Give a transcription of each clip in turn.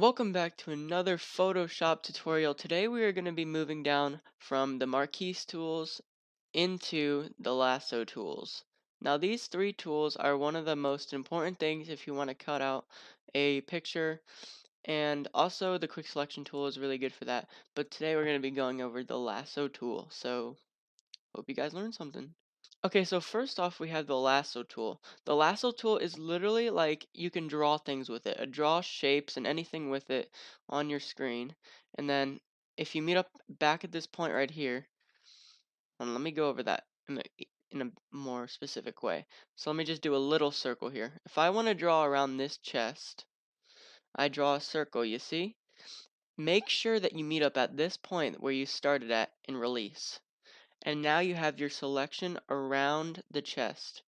Welcome back to another Photoshop tutorial. Today we are going to be moving down from the Marquise tools into the Lasso tools. Now these three tools are one of the most important things if you want to cut out a picture, and also the quick selection tool is really good for that. But today we're going to be going over the Lasso tool, so hope you guys learned something. Okay, so first off, we have the lasso tool. The lasso tool is literally like you can draw things with it, draw shapes and anything with it on your screen. And then if you meet up back at this point right here, and let me go over that in a more specific way. So let me just do a little circle here. If I want to draw around this chest, I draw a circle, you see? Make sure that you meet up at this point where you started at in release. And now you have your selection around the chest.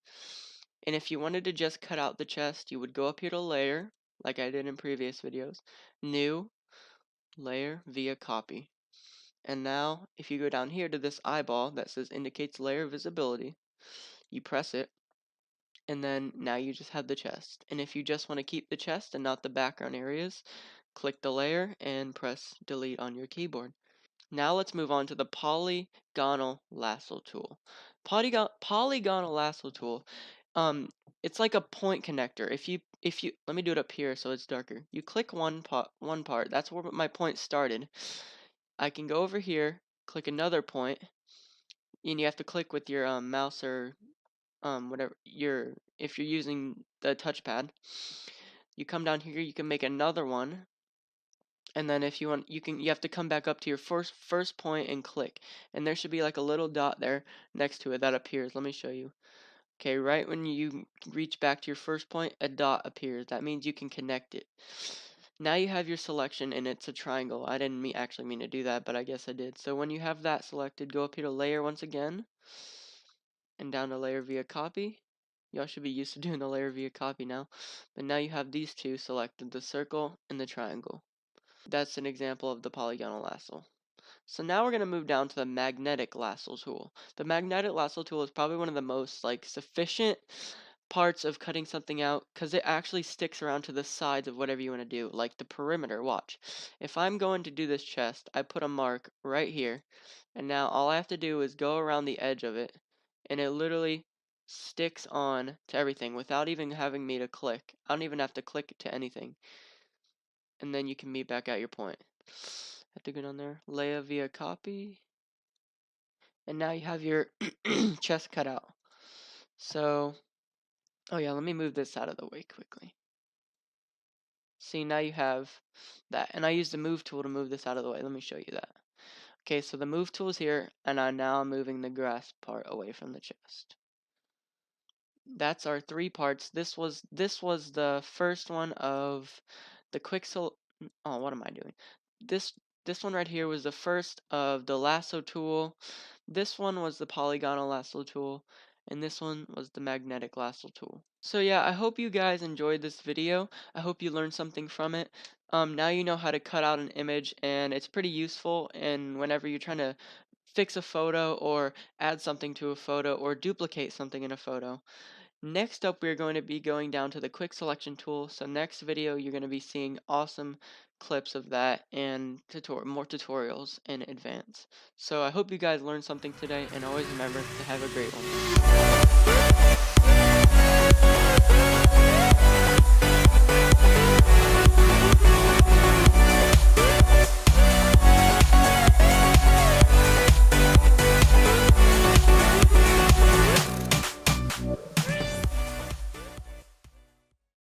And if you wanted to just cut out the chest, you would go up here to layer, like I did in previous videos, new, layer via copy. And now if you go down here to this eyeball that says indicates layer visibility, you press it, and then now you just have the chest. And if you just want to keep the chest and not the background areas, click the layer and press delete on your keyboard. Now let's move on to the Polygonal Lasso Tool. Polygonal Lasso Tool, it's like a point connector. If you let me do it up here so it's darker. You click one part. That's where my point started. I can go over here, click another point, and you have to click with your mouse or whatever if you're using the touchpad. You come down here. You can make another one. And then if you want, you have to come back up to your first point and click, and there should be like a little dot there next to it that appears. Let me show you. Okay, right when you reach back to your first point, a dot appears. That means you can connect it. Now you have your selection, and it's a triangle. I didn't actually mean to do that, but I guess I did. So when you have that selected, go up here to layer once again, and down to layer via copy. Y'all should be used to doing the layer via copy now. But now you have these two selected, the circle and the triangle. That's an example of the polygonal lasso. So now we're going to move down to the magnetic lasso tool. The magnetic lasso tool is probably one of the most sufficient parts of cutting something out because it actually sticks around to the sides of whatever you want to do, like the perimeter. Watch. If I'm going to do this chest, I put a mark right here, and now all I have to do is go around the edge of it, and it literally sticks on to everything without even having me to click. I don't even have to click to anything. And then you can meet back at your point. Have to go down there, layer via copy, and now you have your chest cut out. So, oh yeah, let me move this out of the way quickly. See, now you have that, and I used the move tool to move this out of the way. Let me show you that. Okay, so the move tool is here, and I'm now moving the grass part away from the chest. That's our three parts. This was the first one of the oh, what am I doing? This one right here was the first of the lasso tool. This one was the polygonal lasso tool, and this one was the magnetic lasso tool. So yeah, I hope you guys enjoyed this video. I hope you learned something from it. Now you know how to cut out an image, and it's pretty useful. And whenever you're trying to fix a photo or add something to a photo or duplicate something in a photo. Next up, we're going to be going down to the quick selection tool. So next video, you're going to be seeing awesome clips of that and more tutorials in advance. So I hope you guys learned something today, and always remember to have a great one.